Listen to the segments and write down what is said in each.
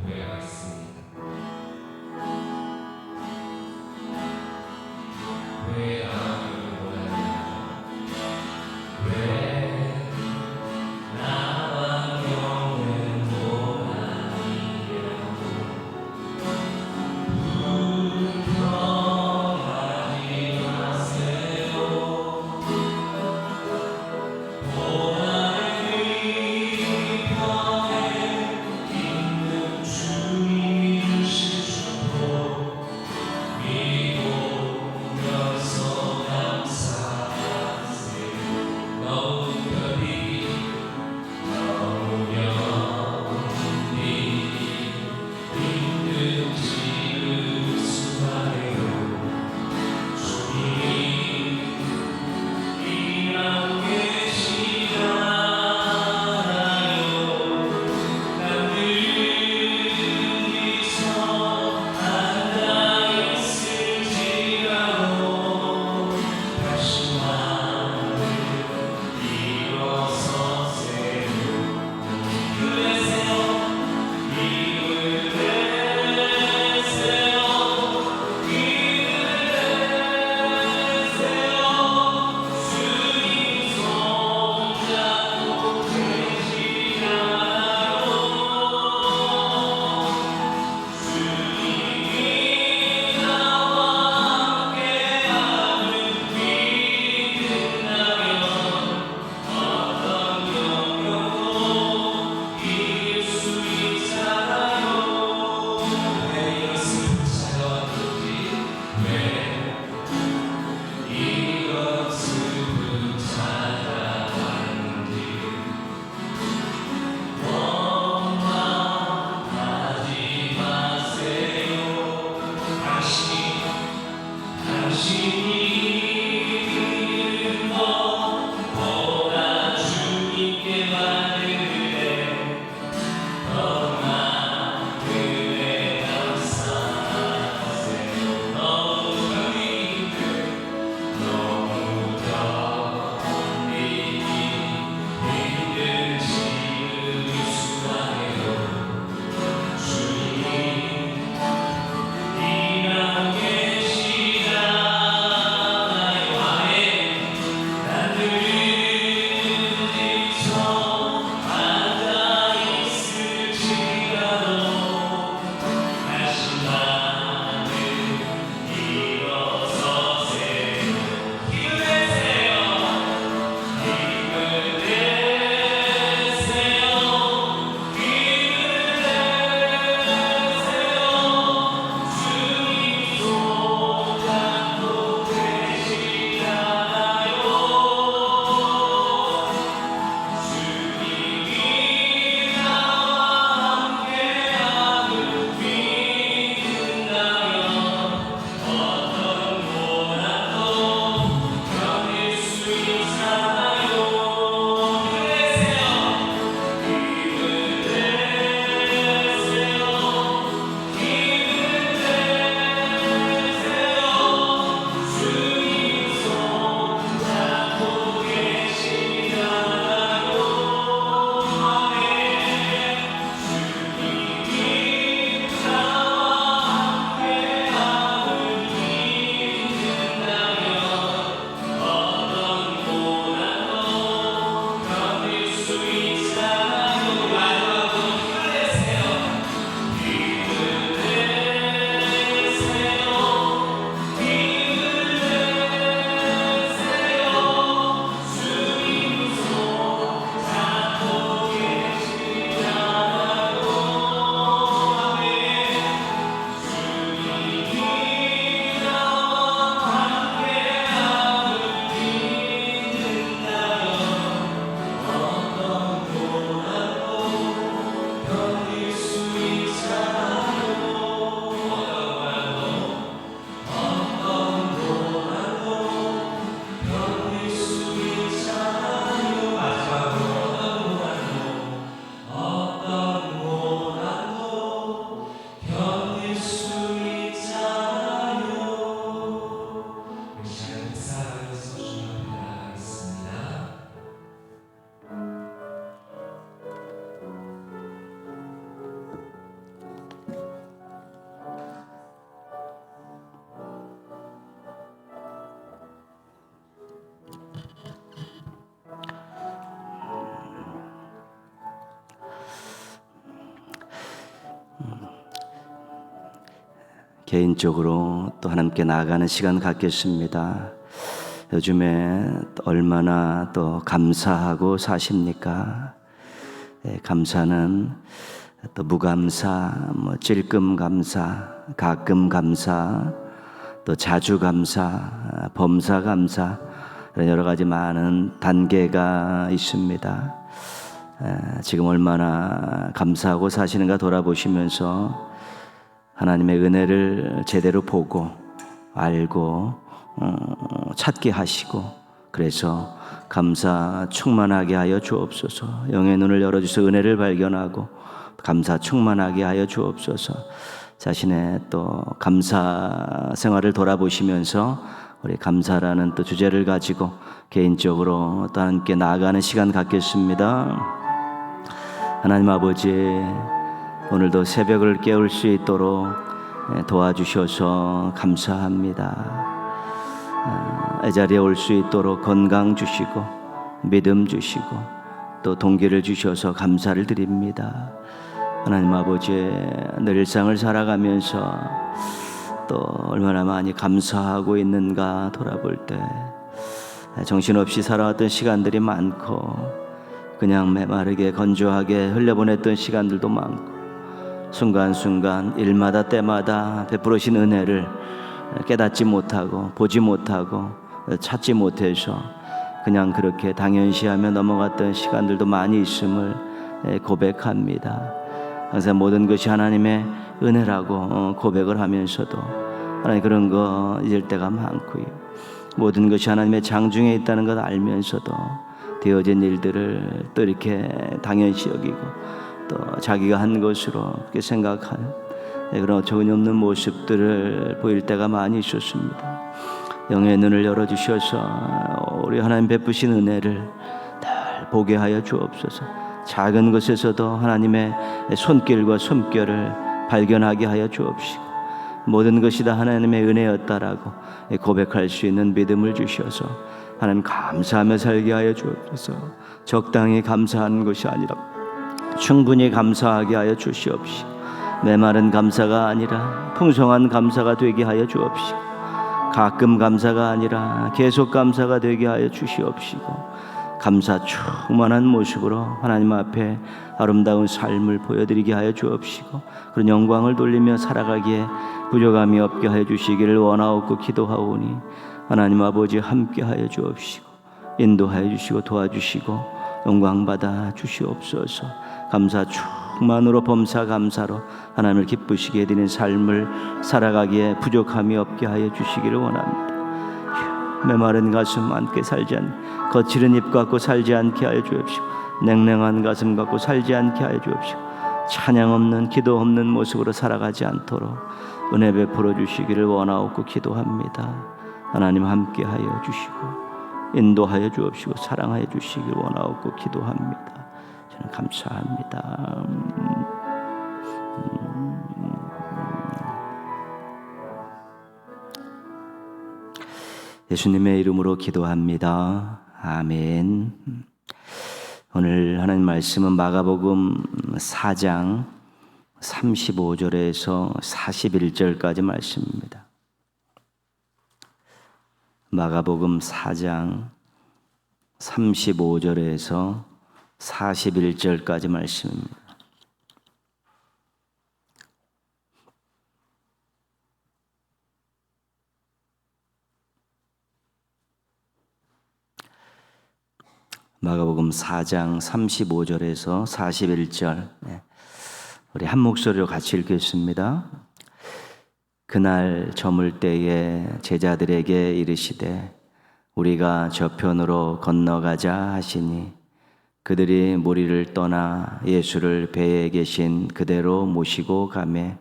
고해하겠습니다. 개인적으로 또 하나님께 나아가는 시간 갖겠습니다. 요즘에 얼마나 또 감사하고 사십니까? 감사는 또 무감사, 찔끔 감사, 가끔 감사, 또 자주 감사, 범사 감사, 여러 가지 많은 단계가 있습니다. 지금 얼마나 감사하고 사시는가 돌아보시면서 하나님의 은혜를 제대로 보고 알고 찾게 하시고, 그래서 감사 충만하게 하여 주옵소서. 영의 눈을 열어주셔서 은혜를 발견하고 감사 충만하게 하여 주옵소서. 자신의 또 감사 생활을 돌아보시면서 우리 감사라는 또 주제를 가지고 개인적으로 또 함께 나아가는 시간 갖겠습니다. 하나님 아버지, 오늘도 새벽을 깨울 수 있도록 도와주셔서 감사합니다. 이 자리에 올 수 있도록 건강 주시고 믿음 주시고 또 동기를 주셔서 감사를 드립니다. 하나님 아버지, 늘 일상을 살아가면서 또 얼마나 많이 감사하고 있는가 돌아볼 때 정신없이 살아왔던 시간들이 많고, 그냥 메마르게 건조하게 흘려보냈던 시간들도 많고, 순간순간 일마다 때마다 베풀으신 은혜를 깨닫지 못하고 보지 못하고 찾지 못해서 그냥 그렇게 당연시하며 넘어갔던 시간들도 많이 있음을 고백합니다. 항상 모든 것이 하나님의 은혜라고 고백을 하면서도 하나님 그런 거 잊을 때가 많고요. 모든 것이 하나님의 장중에 있다는 것 알면서도 되어진 일들을 또 이렇게 당연시 여기고 또 자기가 한 것으로 그렇게 생각하는 그런 어처구니없는 모습들을 보일 때가 많이 있었습니다. 영의 눈을 열어주셔서 우리 하나님 베푸신 은혜를 늘 보게 하여 주옵소서. 작은 것에서도 하나님의 손길과 숨결을 발견하게 하여 주옵시고, 모든 것이 다 하나님의 은혜였다라고 고백할 수 있는 믿음을 주셔서 하나님 감사하며 살게 하여 주옵소서. 적당히 감사하는 것이 아니라 충분히 감사하게 하여 주시옵시고, 메마른 감사가 아니라 풍성한 감사가 되게 하여 주옵시고, 가끔 감사가 아니라 계속 감사가 되게 하여 주시옵시고, 감사 충만한 모습으로 하나님 앞에 아름다운 삶을 보여드리게 하여 주옵시고, 그런 영광을 돌리며 살아가기에 부족함이 없게 하여 주시기를 원하옵고 기도하오니, 하나님 아버지 함께 하여 주옵시고 인도하여 주시고 도와주시고 영광받아 주시옵소서. 감사 충만으로 범사 감사로 하나님을 기쁘시게 해드리는 삶을 살아가기에 부족함이 없게 하여 주시기를 원합니다. 메마른 가슴 안게 살지 않게, 거칠은 입 갖고 살지 않게 하여 주옵시고, 냉랭한 가슴 갖고 살지 않게 하여 주옵시고, 찬양 없는 기도 없는 모습으로 살아가지 않도록 은혜 베풀어 주시기를 원하옵고 기도합니다. 하나님 함께 하여 주시고 인도하여 주옵시고 사랑하여 주시기를 원하옵고 기도합니다. 저는 감사합니다. 예수님의 이름으로 기도합니다. 아멘. 오늘 하나님 말씀은 마가복음 4장 35절에서 41절까지 말씀입니다. 마가복음 4장 35절에서 41절까지 말씀입니다. 마가복음 4장 35절에서 41절, 우리 한 목소리로 같이 읽겠습니다. 그날 저물 때에 제자들에게 이르시되 우리가 저편으로 건너가자 하시니, 그들이 무리를 떠나 예수를 배에 계신 그대로 모시고 가매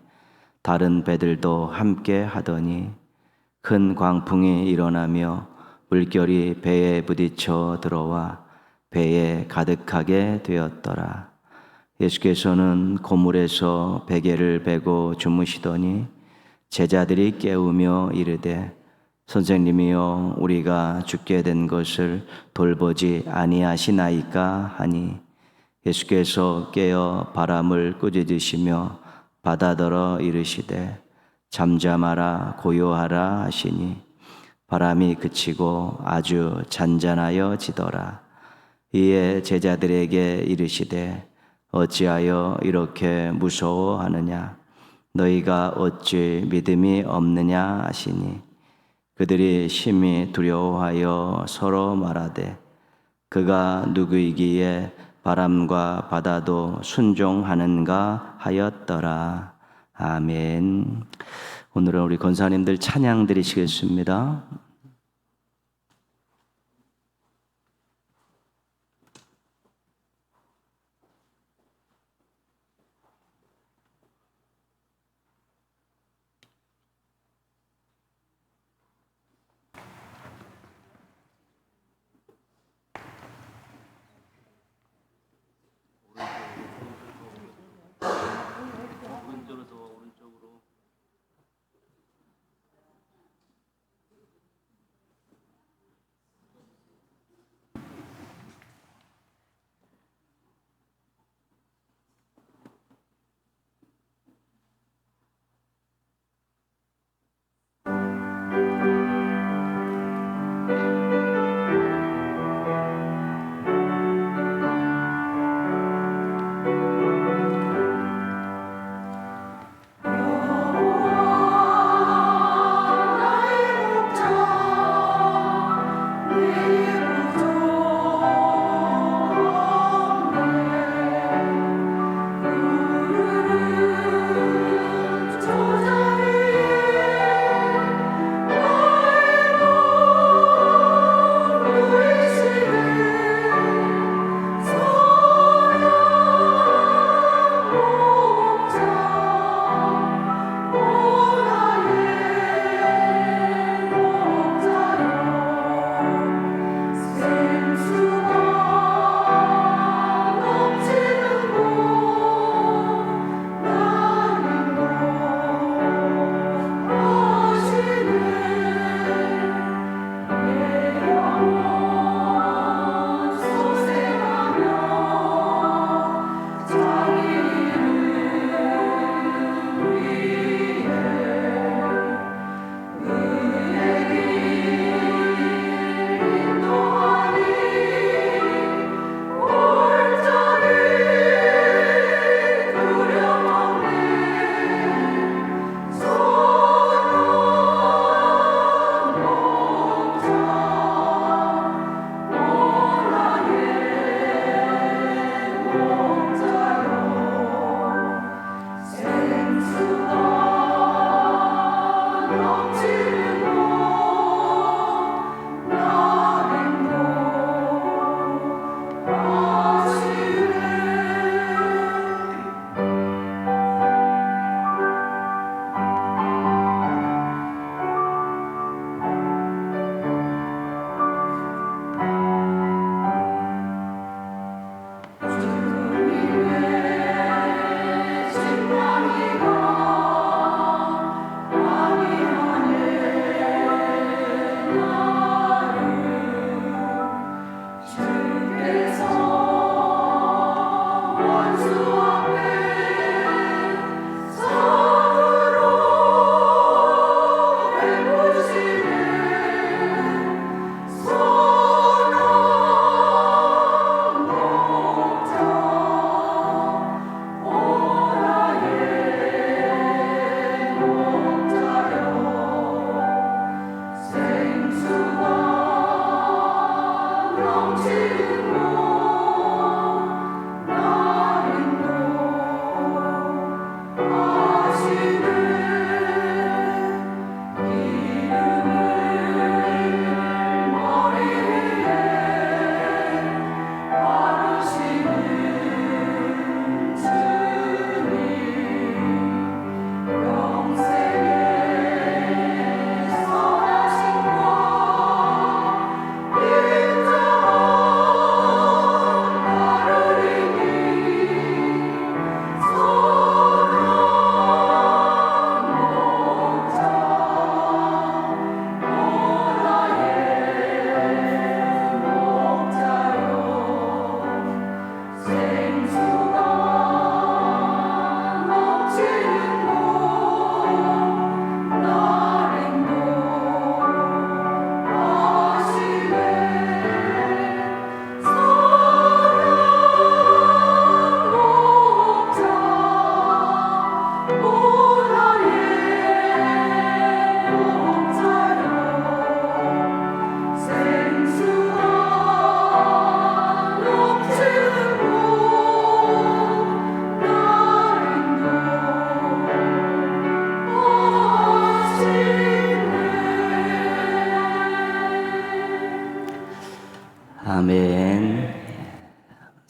다른 배들도 함께 하더니 큰 광풍이 일어나며 물결이 배에 부딪혀 들어와 배에 가득하게 되었더라. 예수께서는 고물에서 베개를 베고 주무시더니 제자들이 깨우며 이르되 선생님이여 우리가 죽게 된 것을 돌보지 아니하시나이까 하니, 예수께서 깨어 바람을 꾸짖으시며 바다더러 이르시되 잠잠하라 고요하라 하시니 바람이 그치고 아주 잔잔하여 지더라. 이에 제자들에게 이르시되 어찌하여 이렇게 무서워하느냐? 너희가 어찌 믿음이 없느냐 하시니 그들이 심히 두려워하여 서로 말하되 그가 누구이기에 바람과 바다도 순종하는가 하였더라. 아멘. 오늘은 우리 권사님들 찬양 드리시겠습니다.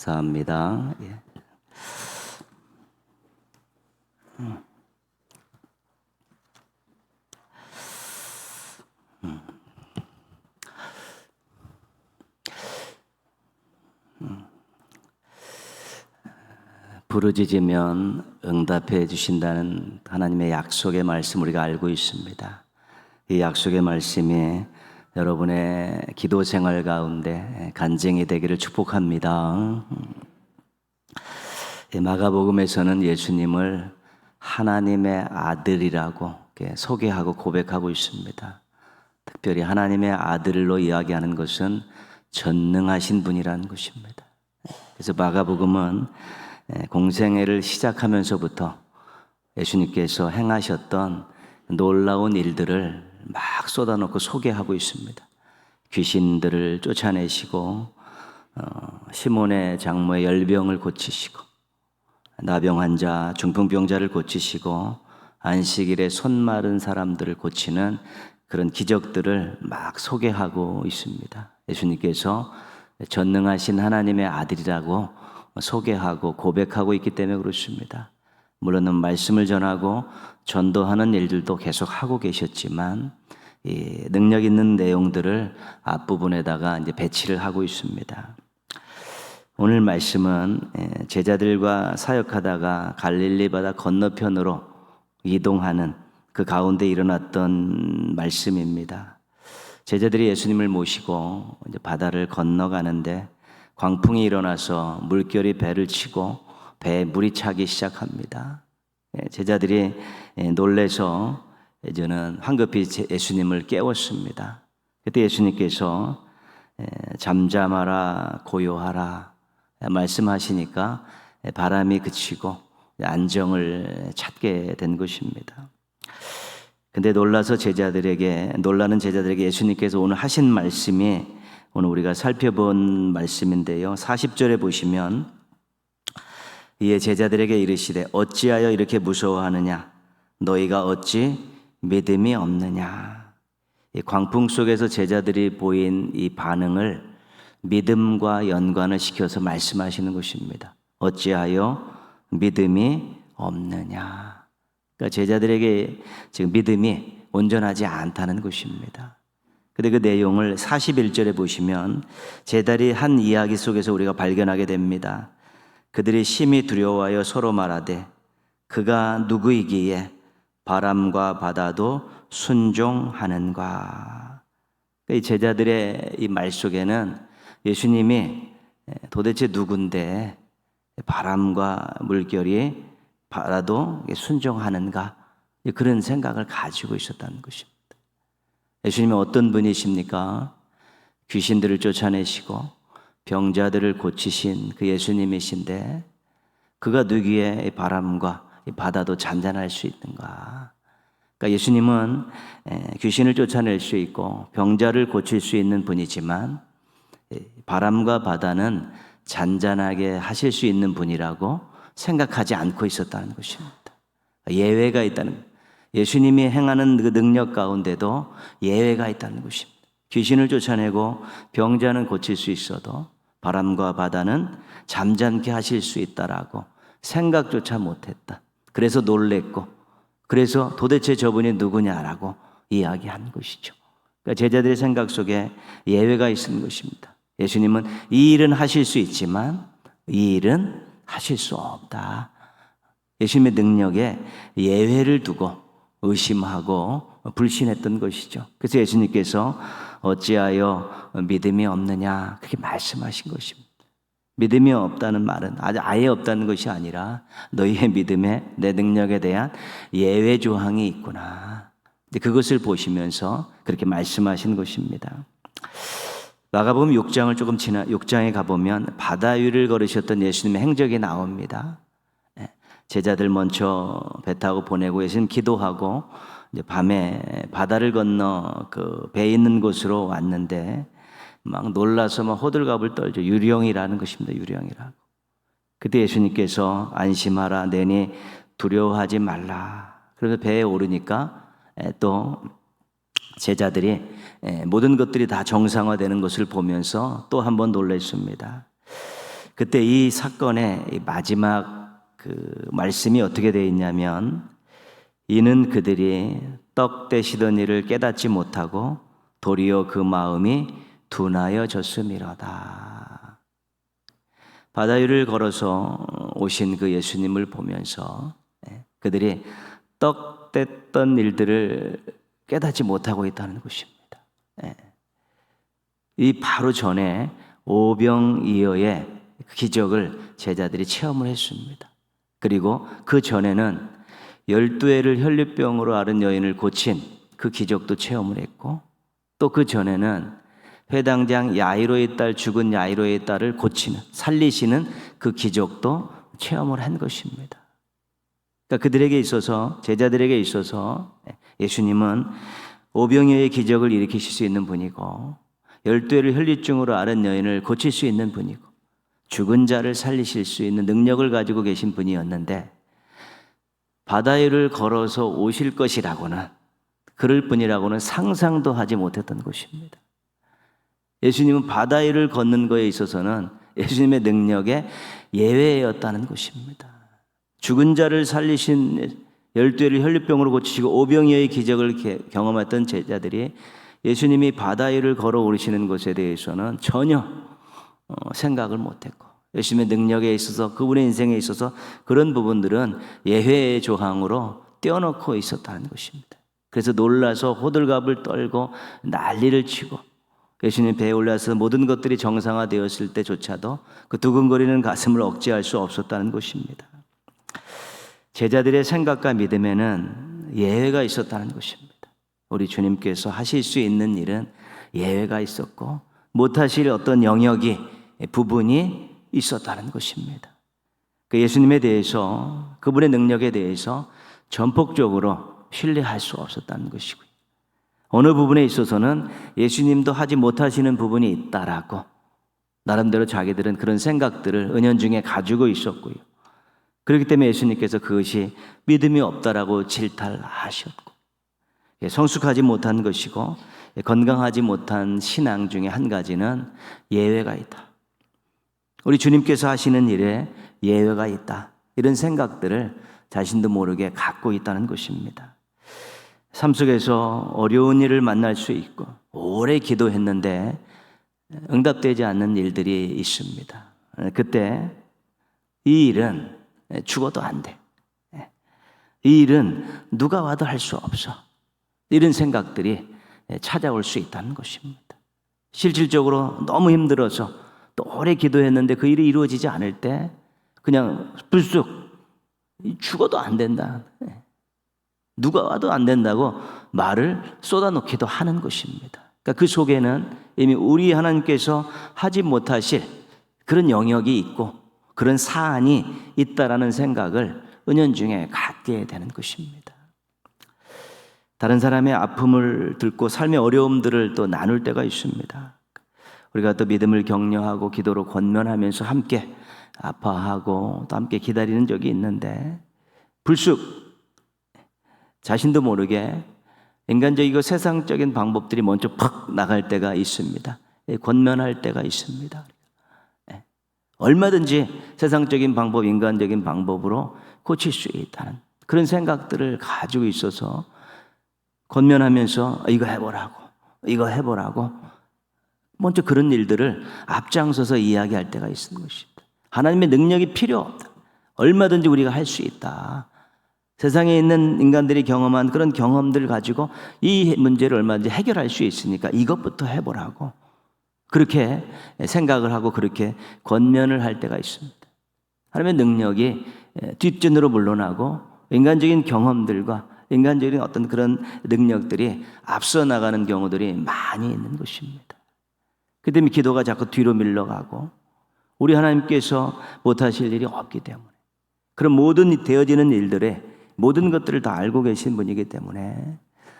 감사합니다. 예. 부르짖으면 응답해 주신다는 하나님의 약속의 말씀 우리가 알고 있습니다. 이 약속의 말씀이 여러분의 기도 생활 가운데 간증이 되기를 축복합니다. 마가복음에서는 예수님을 하나님의 아들이라고 소개하고 고백하고 있습니다. 특별히 하나님의 아들로 이야기하는 것은 전능하신 분이라는 것입니다. 그래서 마가복음은 공생애를 시작하면서부터 예수님께서 행하셨던 놀라운 일들을 막 쏟아놓고 소개하고 있습니다. 귀신들을 쫓아내시고 시몬의 장모의 열병을 고치시고 나병 환자, 중풍병자를 고치시고 안식일에 손 마른 사람들을 고치는 그런 기적들을 막 소개하고 있습니다. 예수님께서 전능하신 하나님의 아들이라고 소개하고 고백하고 있기 때문에 그렇습니다. 물론 말씀을 전하고 전도하는 일들도 계속 하고 계셨지만 이 능력 있는 내용들을 앞부분에다가 이제 배치를 하고 있습니다. 오늘 말씀은 제자들과 사역하다가 갈릴리 바다 건너편으로 이동하는 그 가운데 일어났던 말씀입니다. 제자들이 예수님을 모시고 이제 바다를 건너가는데 광풍이 일어나서 물결이 배를 치고 배에 물이 차기 시작합니다. 제자들이 놀래서 이제는 황급히 예수님을 깨웠습니다. 그때 예수님께서 잠잠하라 고요하라 말씀하시니까 바람이 그치고 안정을 찾게 된 것입니다. 근데 놀라는 제자들에게 예수님께서 오늘 하신 말씀이 오늘 우리가 살펴본 말씀인데요. 40절에 보시면 이에 제자들에게 이르시되 어찌하여 이렇게 무서워하느냐 너희가 어찌 믿음이 없느냐. 이 광풍 속에서 제자들이 보인 이 반응을 믿음과 연관을 시켜서 말씀하시는 것입니다. 어찌하여 믿음이 없느냐. 그러니까 제자들에게 지금 믿음이 온전하지 않다는 것입니다. 근데 그 내용을 41절에 보시면 제자들이 한 이야기 속에서 우리가 발견하게 됩니다. 그들이 심히 두려워하여 서로 말하되 그가 누구이기에 바람과 바다도 순종하는가. 이 제자들의 이 말 속에는 예수님이 도대체 누군데 바람과 물결이 바다도 순종하는가, 그런 생각을 가지고 있었다는 것입니다. 예수님이 어떤 분이십니까? 귀신들을 쫓아내시고 병자들을 고치신 그 예수님이신데 그가 누구의 바람과 바다도 잔잔할 수 있는가? 그러니까 예수님은 귀신을 쫓아낼 수 있고 병자를 고칠 수 있는 분이지만 바람과 바다는 잔잔하게 하실 수 있는 분이라고 생각하지 않고 있었다는 것입니다. 예외가 있다는 것. 예수님이 행하는 그 능력 가운데도 예외가 있다는 것입니다. 귀신을 쫓아내고 병자는 고칠 수 있어도 바람과 바다는 잠잠케 하실 수 있다라고 생각조차 못했다. 그래서 놀랬고, 그래서 도대체 저분이 누구냐라고 이야기한 것이죠. 그러니까 제자들의 생각 속에 예외가 있는 것입니다. 예수님은 이 일은 하실 수 있지만 이 일은 하실 수 없다. 예수님의 능력에 예외를 두고 의심하고 불신했던 것이죠. 그래서 예수님께서 어찌하여 믿음이 없느냐 그렇게 말씀하신 것입니다. 믿음이 없다는 말은 아예 없다는 것이 아니라 너희의 믿음에 내 능력에 대한 예외 조항이 있구나. 그것을 보시면서 그렇게 말씀하신 것입니다. 마가복음 6장에 가보면 바다 위를 걸으셨던 예수님의 행적이 나옵니다. 제자들 먼저 배 타고 보내고 예수님 기도하고 이제 밤에 바다를 건너 그 배 있는 곳으로 왔는데 막 놀라서 막 호들갑을 떨죠. 유령이라는 것입니다. 유령이라고. 그때 예수님께서 안심하라 내니 두려워하지 말라. 그래서 배에 오르니까 또 제자들이 모든 것들이 다 정상화되는 것을 보면서 또 한 번 놀랐습니다. 그때 이 사건의 이 마지막 그 말씀이 어떻게 되어 있냐면, 이는 그들이 떡 떼시던 일을 깨닫지 못하고 도리어 그 마음이 둔하여졌음이로다. 바다 위를 걸어서 오신 그 예수님을 보면서 그들이 떡 뗐던 일들을 깨닫지 못하고 있다는 것입니다. 이 바로 전에 오병이어의 기적을 제자들이 체험을 했습니다. 그리고 그 전에는 12해를 혈류병으로 앓은 여인을 고친 그 기적도 체험을 했고, 또 그 전에는 회당장 야이로의 딸, 죽은 야이로의 딸을 고치는, 살리시는 그 기적도 체험을 한 것입니다. 그러니까 그들에게 있어서, 제자들에게 있어서 예수님은 오병이어의 기적을 일으키실 수 있는 분이고, 12해를 혈류증으로 앓은 여인을 고칠 수 있는 분이고, 죽은 자를 살리실 수 있는 능력을 가지고 계신 분이었는데, 바다 위를 걸어서 오실 것이라고는, 그럴 분이라고는 상상도 하지 못했던 것입니다. 예수님은 바다 위를 걷는 것에 있어서는 예수님의 능력의 예외였다는 것입니다. 죽은 자를 살리신 12해를 혈류병으로 고치시고 오병이어의 기적을 경험했던 제자들이 예수님이 바다 위를 걸어 오르시는 것에 대해서는 전혀 생각을 못했고, 예수님의 능력에 있어서, 그분의 인생에 있어서 그런 부분들은 예외의 조항으로 떼어놓고 있었다는 것입니다. 그래서 놀라서 호들갑을 떨고 난리를 치고, 예수님 배에 올라서 모든 것들이 정상화되었을 때조차도 그 두근거리는 가슴을 억제할 수 없었다는 것입니다. 제자들의 생각과 믿음에는 예외가 있었다는 것입니다. 우리 주님께서 하실 수 있는 일은 예외가 있었고, 못하실 어떤 영역이, 부분이 있었다는 것입니다. 그 예수님에 대해서, 그분의 능력에 대해서 전폭적으로 신뢰할 수 없었다는 것이고요. 어느 부분에 있어서는 예수님도 하지 못하시는 부분이 있다라고 나름대로 자기들은 그런 생각들을 은연중에 가지고 있었고요. 그렇기 때문에 예수님께서 그것이 믿음이 없다라고 질타하셨고, 성숙하지 못한 것이고 건강하지 못한 신앙 중에 한 가지는 예외가 있다. 우리 주님께서 하시는 일에 예외가 있다. 이런 생각들을 자신도 모르게 갖고 있다는 것입니다. 삶 속에서 어려운 일을 만날 수 있고, 오래 기도했는데 응답되지 않는 일들이 있습니다. 그때 이 일은 죽어도 안 돼. 이 일은 누가 와도 할 수 없어. 이런 생각들이 찾아올 수 있다는 것입니다. 실질적으로 너무 힘들어서 또 오래 기도했는데 그 일이 이루어지지 않을 때 그냥 불쑥 죽어도 안 된다, 누가 와도 안 된다고 말을 쏟아놓기도 하는 것입니다. 그러니까 그 속에는 이미 우리 하나님께서 하지 못하실 그런 영역이 있고 그런 사안이 있다라는 생각을 은연중에 갖게 되는 것입니다. 다른 사람의 아픔을 듣고 삶의 어려움들을 또 나눌 때가 있습니다. 우리가 또 믿음을 격려하고 기도로 권면하면서 함께 아파하고 또 함께 기다리는 적이 있는데, 불쑥 자신도 모르게 인간적이고 세상적인 방법들이 먼저 팍 나갈 때가 있습니다. 권면할 때가 있습니다. 얼마든지 세상적인 방법, 인간적인 방법으로 고칠 수 있다는 그런 생각들을 가지고 있어서 권면하면서 이거 해보라고 먼저 그런 일들을 앞장서서 이야기할 때가 있는 것입니다. 하나님의 능력이 필요 없다. 얼마든지 우리가 할 수 있다. 세상에 있는 인간들이 경험한 그런 경험들 가지고 이 문제를 얼마든지 해결할 수 있으니까 이것부터 해보라고 그렇게 생각을 하고 그렇게 권면을 할 때가 있습니다. 하나님의 능력이 뒷전으로 물러나고 인간적인 경험들과 인간적인 어떤 그런 능력들이 앞서 나가는 경우들이 많이 있는 것입니다. 그 때문에 기도가 자꾸 뒤로 밀려가고 우리 하나님께서 못하실 일이 없기 때문에, 그런 모든 되어지는 일들에 모든 것들을 다 알고 계신 분이기 때문에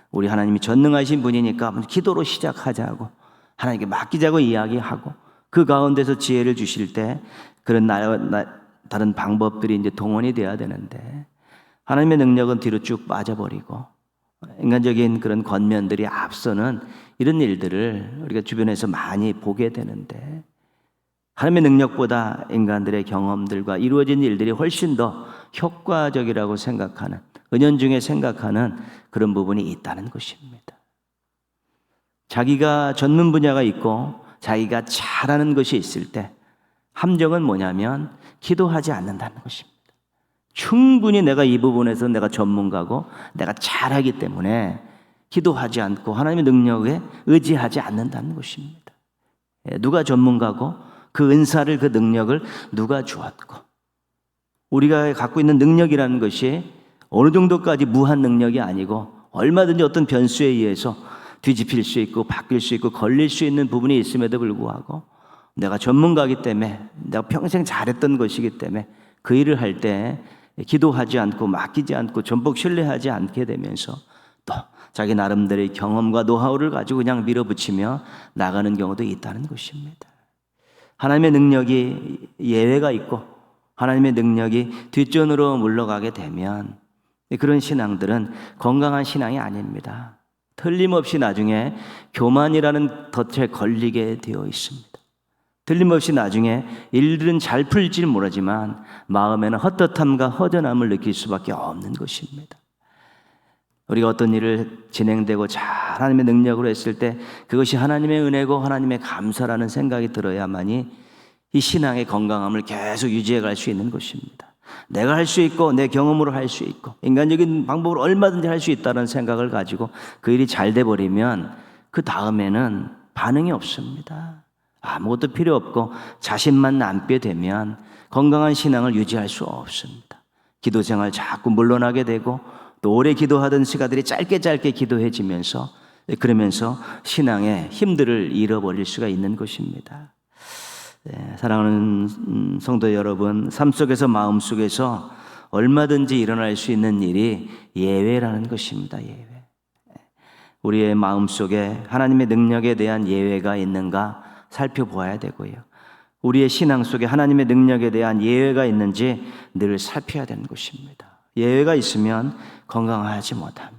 우리 하나님이 전능하신 분이니까 기도로 시작하자고 하나님께 맡기자고 이야기하고 그 가운데서 지혜를 주실 때 그런 다른 방법들이 이제 동원이 돼야 되는데, 하나님의 능력은 뒤로 쭉 빠져버리고 인간적인 그런 권면들이 앞서는 이런 일들을 우리가 주변에서 많이 보게 되는데, 하나님의 능력보다 인간들의 경험들과 이루어진 일들이 훨씬 더 효과적이라고 생각하는, 은연중에 생각하는 그런 부분이 있다는 것입니다. 자기가 전문 분야가 있고 자기가 잘하는 것이 있을 때 함정은 뭐냐면 기도하지 않는다는 것입니다. 충분히 내가 이 부분에서 내가 전문가고 내가 잘하기 때문에 기도하지 않고 하나님의 능력에 의지하지 않는다는 것입니다. 누가 전문가고 그 은사를, 그 능력을 누가 주었고, 우리가 갖고 있는 능력이라는 것이 어느 정도까지 무한 능력이 아니고 얼마든지 어떤 변수에 의해서 뒤집힐 수 있고 바뀔 수 있고 걸릴 수 있는 부분이 있음에도 불구하고 내가 전문가이기 때문에, 내가 평생 잘했던 것이기 때문에 그 일을 할 때 기도하지 않고 맡기지 않고 전폭 신뢰하지 않게 되면서 또 자기 나름대로의 경험과 노하우를 가지고 그냥 밀어붙이며 나가는 경우도 있다는 것입니다. 하나님의 능력이 예외가 있고 하나님의 능력이 뒷전으로 물러가게 되면 그런 신앙들은 건강한 신앙이 아닙니다. 틀림없이 나중에 교만이라는 덫에 걸리게 되어 있습니다. 틀림없이 나중에 일들은 잘 풀지는 모르지만 마음에는 헛헛함과 허전함을 느낄 수밖에 없는 것입니다. 우리가 어떤 일을 진행되고 잘 하나님의 능력으로 했을 때 그것이 하나님의 은혜고 하나님의 감사라는 생각이 들어야만이 이 신앙의 건강함을 계속 유지해 갈 수 있는 것입니다. 내가 할 수 있고 내 경험으로 할 수 있고 인간적인 방법으로 얼마든지 할 수 있다는 생각을 가지고 그 일이 잘 돼버리면 그 다음에는 반응이 없습니다. 아무것도 필요 없고 자신만 남게 되면 건강한 신앙을 유지할 수 없습니다. 기도 생활 자꾸 물러나게 되고 또 오래 기도하던 시간들이 짧게 기도해지면서 그러면서 신앙의 힘들을 잃어버릴 수가 있는 것입니다. 사랑하는 성도 여러분, 삶 속에서 마음 속에서 얼마든지 일어날 수 있는 일이 예외라는 것입니다. 예외. 우리의 마음 속에 하나님의 능력에 대한 예외가 있는가 살펴보아야 되고요. 우리의 신앙 속에 하나님의 능력에 대한 예외가 있는지 늘 살펴야 되는 것입니다. 예외가 있으면 건강하지 못합니다.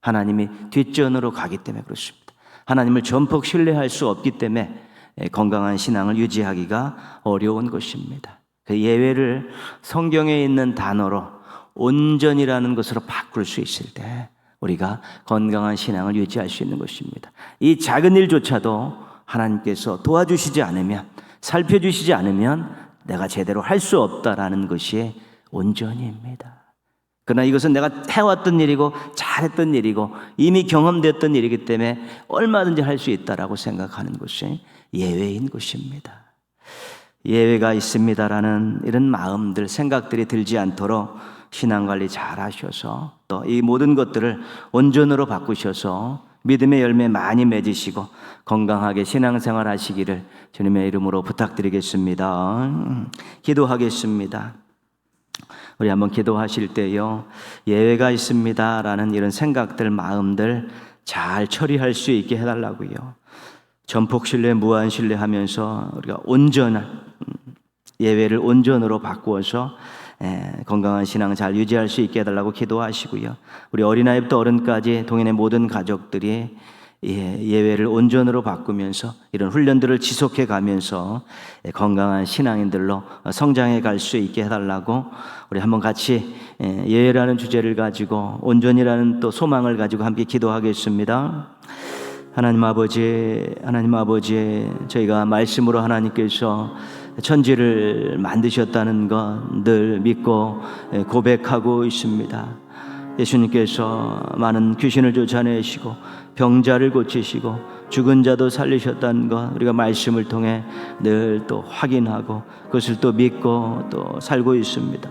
하나님이 뒷전으로 가기 때문에 그렇습니다. 하나님을 전폭 신뢰할 수 없기 때문에 건강한 신앙을 유지하기가 어려운 것입니다. 그 예외를 성경에 있는 단어로 온전이라는 것으로 바꿀 수 있을 때 우리가 건강한 신앙을 유지할 수 있는 것입니다. 이 작은 일조차도 하나님께서 도와주시지 않으면, 살펴주시지 않으면 내가 제대로 할 수 없다라는 것이 온전입니다. 그러나 이것은 내가 해왔던 일이고 잘했던 일이고 이미 경험됐던 일이기 때문에 얼마든지 할 수 있다라고 생각하는 것이 예외인 것입니다. 예외가 있습니다라는 이런 마음들, 생각들이 들지 않도록 신앙관리 잘 하셔서 또 이 모든 것들을 온전으로 바꾸셔서 믿음의 열매 많이 맺으시고 건강하게 신앙생활 하시기를 주님의 이름으로 부탁드리겠습니다. 기도하겠습니다. 우리 한번 기도하실 때요, 예외가 있습니다라는 이런 생각들, 마음들 잘 처리할 수 있게 해달라고요. 전폭 신뢰, 무한 신뢰 하면서 우리가 온전한 예외를 온전으로 바꾸어서 건강한 신앙 잘 유지할 수 있게 해달라고 기도하시고요. 우리 어린아이부터 어른까지 동행의 모든 가족들이 예외를 온전으로 바꾸면서 이런 훈련들을 지속해 가면서 건강한 신앙인들로 성장해 갈 수 있게 해달라고 우리 한번 같이 예외라는 주제를 가지고 온전이라는 또 소망을 가지고 함께 기도하겠습니다. 하나님 아버지, 저희가 말씀으로 하나님께서 천지를 만드셨다는 것 늘 믿고 고백하고 있습니다. 예수님께서 많은 귀신을 쫓아내시고 병자를 고치시고 죽은 자도 살리셨다는 것 우리가 말씀을 통해 늘 또 확인하고 그것을 또 믿고 또 살고 있습니다.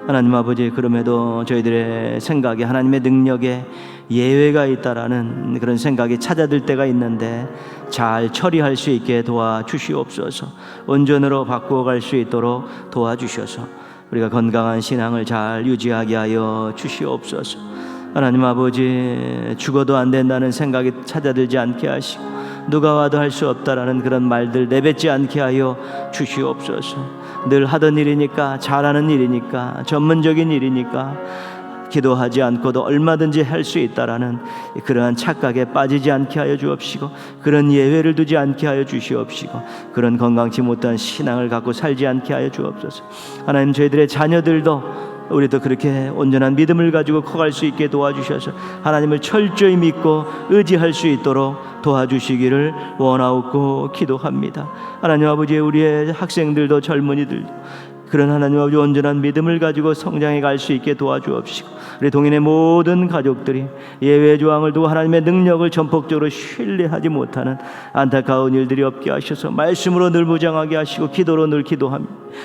하나님 아버지, 그럼에도 저희들의 생각에 하나님의 능력에 예외가 있다라는 그런 생각이 찾아들 때가 있는데 잘 처리할 수 있게 도와주시옵소서. 온전으로 바꾸어갈 수 있도록 도와주셔서 우리가 건강한 신앙을 잘 유지하게 하여 주시옵소서. 하나님 아버지, 죽어도 안 된다는 생각이 찾아들지 않게 하시고 누가 와도 할 수 없다라는 그런 말들 내뱉지 않게 하여 주시옵소서. 늘 하던 일이니까, 잘하는 일이니까, 전문적인 일이니까 기도하지 않고도 얼마든지 할 수 있다라는 그러한 착각에 빠지지 않게 하여 주옵시고, 그런 예외를 두지 않게 하여 주시옵시고, 그런 건강치 못한 신앙을 갖고 살지 않게 하여 주옵소서. 하나님, 저희들의 자녀들도 우리도 그렇게 온전한 믿음을 가지고 커갈 수 있게 도와주셔서 하나님을 철저히 믿고 의지할 수 있도록 도와주시기를 원하옵고 기도합니다. 하나님 아버지, 우리의 학생들도 젊은이들도 그런 하나님 아버지 온전한 믿음을 가지고 성장해 갈 수 있게 도와주옵시고, 우리 동인의 모든 가족들이 예외 조항을 두고 하나님의 능력을 전폭적으로 신뢰하지 못하는 안타까운 일들이 없게 하셔서 말씀으로 늘 무장하게 하시고 기도로 늘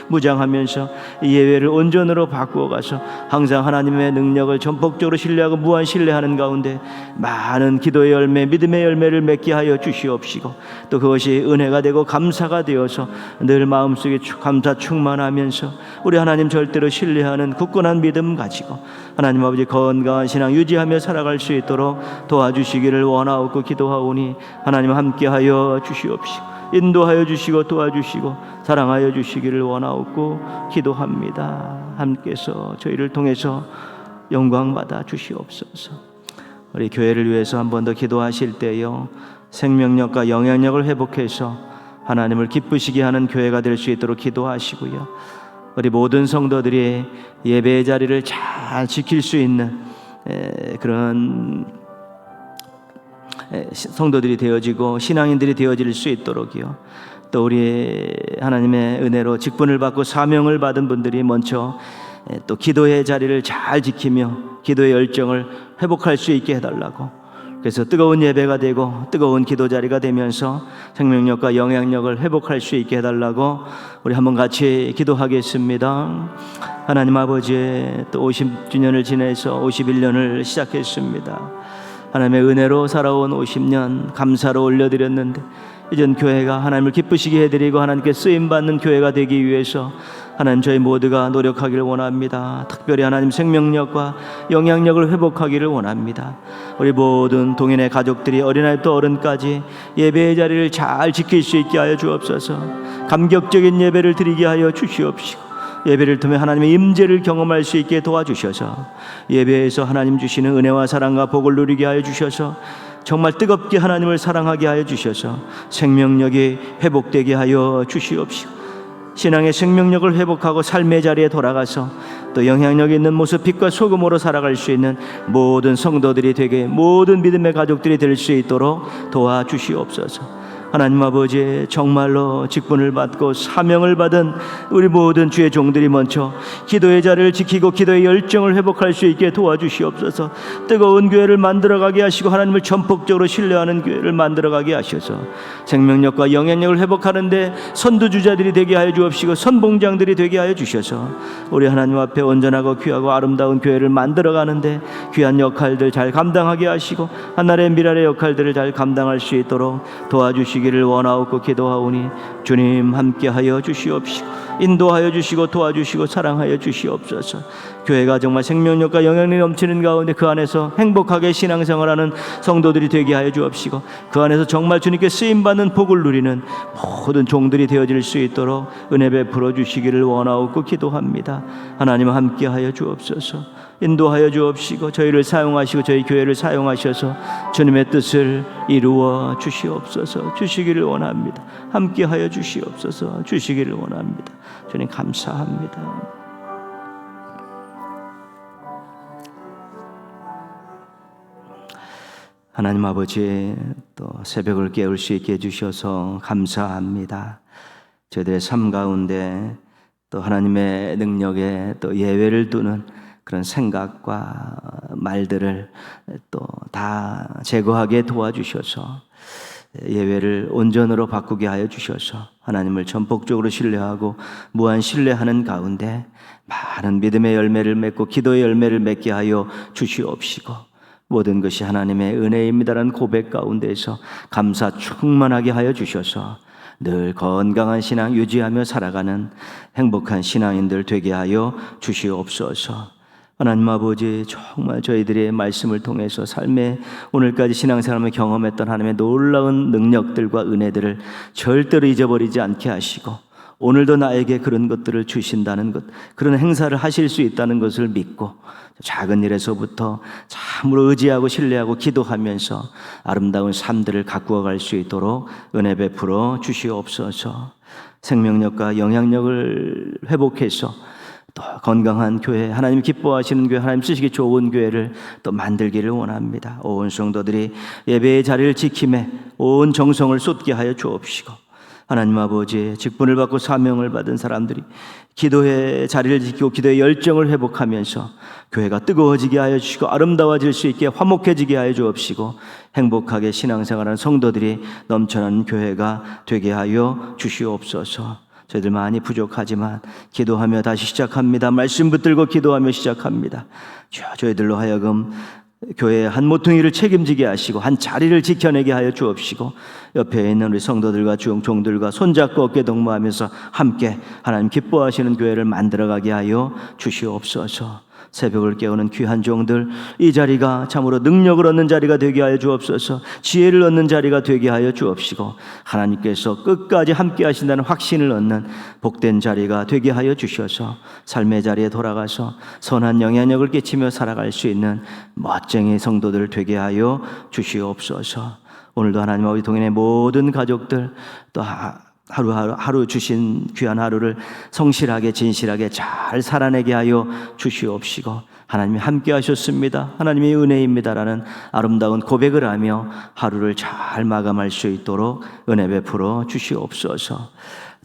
무장하면서 예외를 온전으로 바꾸어 가서 항상 하나님의 능력을 전폭적으로 신뢰하고 무한 신뢰하는 가운데 많은 기도의 열매, 믿음의 열매를 맺게 하여 주시옵시고, 또 그것이 은혜가 되고 감사가 되어서 늘 마음속에 감사 충만하면서 우리 하나님 절대로 신뢰하는 굳건한 믿음 가지고 하나님 아버지 건강한 신앙 유지하며 살아갈 수 있도록 도와주시기를 원하옵고 기도하오니, 하나님 함께하여 주시옵시고 인도하여 주시고 도와주시고 사랑하여 주시기를 원하옵고 기도합니다. 함께서 저희를 통해서 영광받아 주시옵소서. 우리 교회를 위해서 한 번 더 기도하실 때요, 생명력과 영향력을 회복해서 하나님을 기쁘시게 하는 교회가 될 수 있도록 기도하시고요, 우리 모든 성도들이 예배의 자리를 잘 지킬 수 있는 그런 성도들이 되어지고 신앙인들이 되어질 수 있도록요, 또 우리 하나님의 은혜로 직분을 받고 사명을 받은 분들이 먼저 또 기도의 자리를 잘 지키며 기도의 열정을 회복할 수 있게 해달라고, 그래서 뜨거운 예배가 되고 뜨거운 기도 자리가 되면서 생명력과 영향력을 회복할 수 있게 해달라고 우리 한번 같이 기도하겠습니다. 하나님 아버지, 또 50주년을 지내서 51년을 시작했습니다. 하나님의 은혜로 살아온 50년 감사로 올려드렸는데, 이젠 교회가 하나님을 기쁘시게 해드리고 하나님께 쓰임받는 교회가 되기 위해서 하나님 저희 모두가 노력하기를 원합니다. 특별히 하나님 생명력과 영향력을 회복하기를 원합니다. 우리 모든 동인의 가족들이 어린아이부터 어른까지 예배의 자리를 잘 지킬 수 있게 하여 주옵소서. 감격적인 예배를 드리게 하여 주시옵시고, 예배를 통해 하나님의 임재를 경험할 수 있게 도와주셔서 예배에서 하나님 주시는 은혜와 사랑과 복을 누리게 하여 주셔서 정말 뜨겁게 하나님을 사랑하게 하여 주셔서 생명력이 회복되게 하여 주시옵시고, 신앙의 생명력을 회복하고 삶의 자리에 돌아가서 또 영향력 있는 모습, 빛과 소금으로 살아갈 수 있는 모든 성도들이 되게, 모든 믿음의 가족들이 될 수 있도록 도와주시옵소서. 하나님 아버지, 정말로 직분을 받고 사명을 받은 우리 모든 주의 종들이 먼저 기도의 자리를 지키고 기도의 열정을 회복할 수 있게 도와주시옵소서. 뜨거운 교회를 만들어가게 하시고 하나님을 전폭적으로 신뢰하는 교회를 만들어가게 하셔서 생명력과 영향력을 회복하는데 선두주자들이 되게 하여 주옵시고 선봉장들이 되게 하여 주셔서 우리 하나님 앞에 온전하고 귀하고 아름다운 교회를 만들어가는데 귀한 역할들 잘 감당하게 하시고 하나님의 미랄의 역할들을 잘 감당할 수 있도록 도와주시기 기를 원하옵고 기도하오니, 주님 함께하여 주시옵시고 인도하여 주시고 도와주시고 사랑하여 주시옵소서. 교회가 정말 생명력과 영향력이 넘치는 가운데 그 안에서 행복하게 신앙생활하는 성도들이 되게 하여 주옵시고, 그 안에서 정말 주님께 쓰임받는 복을 누리는 모든 종들이 되어질 수 있도록 은혜 베풀어 주시기를 원하옵고 기도합니다. 하나님 함께하여 주옵소서. 인도하여 주옵시고 저희를 사용하시고 저희 교회를 사용하셔서 주님의 뜻을 이루어 주시옵소서. 주시기를 원합니다. 함께하여 주시옵소서. 주시기를 원합니다. 주님 감사합니다. 하나님 아버지, 또 새벽을 깨울 수 있게 해주셔서 감사합니다. 저희들의 삶 가운데 또 하나님의 능력에 또 예외를 두는 그런 생각과 말들을 또 다 제거하게 도와주셔서 예외를 온전으로 바꾸게 하여 주셔서 하나님을 전폭적으로 신뢰하고 무한 신뢰하는 가운데 많은 믿음의 열매를 맺고 기도의 열매를 맺게 하여 주시옵시고, 모든 것이 하나님의 은혜입니다라는 고백 가운데서 감사 충만하게 하여 주셔서 늘 건강한 신앙 유지하며 살아가는 행복한 신앙인들 되게 하여 주시옵소서. 하나님 아버지, 정말 저희들의 말씀을 통해서 삶의 오늘까지 신앙생활을 경험했던 하나님의 놀라운 능력들과 은혜들을 절대로 잊어버리지 않게 하시고 오늘도 나에게 그런 것들을 주신다는 것, 그런 행사를 하실 수 있다는 것을 믿고 작은 일에서부터 참으로 의지하고 신뢰하고 기도하면서 아름다운 삶들을 가꾸어 갈 수 있도록 은혜 베풀어 주시옵소서. 생명력과 영향력을 회복해서 또 건강한 교회, 하나님 기뻐하시는 교회, 하나님 쓰시기 좋은 교회를 또 만들기를 원합니다. 온 성도들이 예배의 자리를 지킴에 온 정성을 쏟게 하여 주옵시고, 하나님 아버지, 직분을 받고 사명을 받은 사람들이 기도의 자리를 지키고 기도의 열정을 회복하면서 교회가 뜨거워지게 하여 주시고 아름다워질 수 있게 화목해지게 하여 주옵시고, 행복하게 신앙생활하는 성도들이 넘쳐나는 교회가 되게 하여 주시옵소서. 저희들 많이 부족하지만 기도하며 다시 시작합니다. 말씀 붙들고 기도하며 시작합니다. 저희들로 하여금 교회의 한 모퉁이를 책임지게 하시고 한 자리를 지켜내게 하여 주옵시고, 옆에 있는 우리 성도들과 종들과 손잡고 어깨 동무하면서 함께 하나님 기뻐하시는 교회를 만들어가게 하여 주시옵소서. 새벽을 깨우는 귀한 종들, 이 자리가 참으로 능력을 얻는 자리가 되게 하여 주옵소서. 지혜를 얻는 자리가 되게 하여 주옵시고, 하나님께서 끝까지 함께 하신다는 확신을 얻는 복된 자리가 되게 하여 주셔서 삶의 자리에 돌아가서 선한 영향력을 끼치며 살아갈 수 있는 멋쟁이 성도들 되게 하여 주시옵소서. 오늘도 하나님 아버지 동행의 모든 가족들, 또 하루 주신 귀한 하루를 성실하게 진실하게 잘 살아내게 하여 주시옵시고, 하나님이 함께 하셨습니다, 하나님의 은혜입니다라는 아름다운 고백을 하며 하루를 잘 마감할 수 있도록 은혜 베풀어 주시옵소서.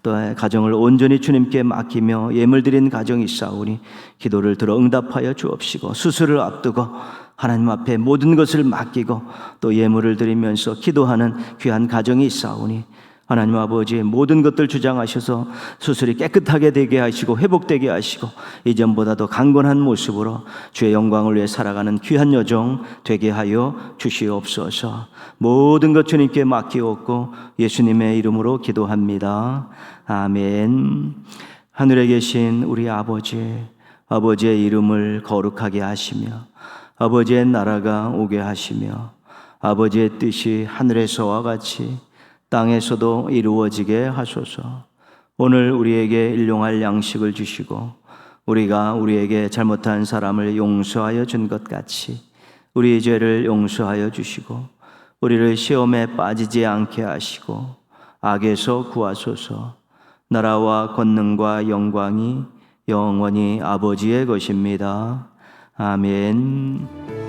또 가정을 온전히 주님께 맡기며 예물 드린 가정이 있사오니 기도를 들어 응답하여 주옵시고, 수술을 앞두고 하나님 앞에 모든 것을 맡기고 또 예물을 드리면서 기도하는 귀한 가정이 있사오니 하나님 아버지, 모든 것들 주장하셔서 수술이 깨끗하게 되게 하시고 회복되게 하시고 이전보다 더 강건한 모습으로 주의 영광을 위해 살아가는 귀한 여정 되게 하여 주시옵소서. 모든 것 주님께 맡기옵고 예수님의 이름으로 기도합니다. 아멘. 하늘에 계신 우리 아버지의 이름을 거룩하게 하시며 아버지의 나라가 오게 하시며 아버지의 뜻이 하늘에서와 같이 땅에서도 이루어지게 하소서. 오늘 우리에게 일용할 양식을 주시고 우리가 우리에게 잘못한 사람을 용서하여 준 것 같이 우리의 죄를 용서하여 주시고 우리를 시험에 빠지지 않게 하시고 악에서 구하소서. 나라와 권능과 영광이 영원히 아버지의 것입니다. 아멘.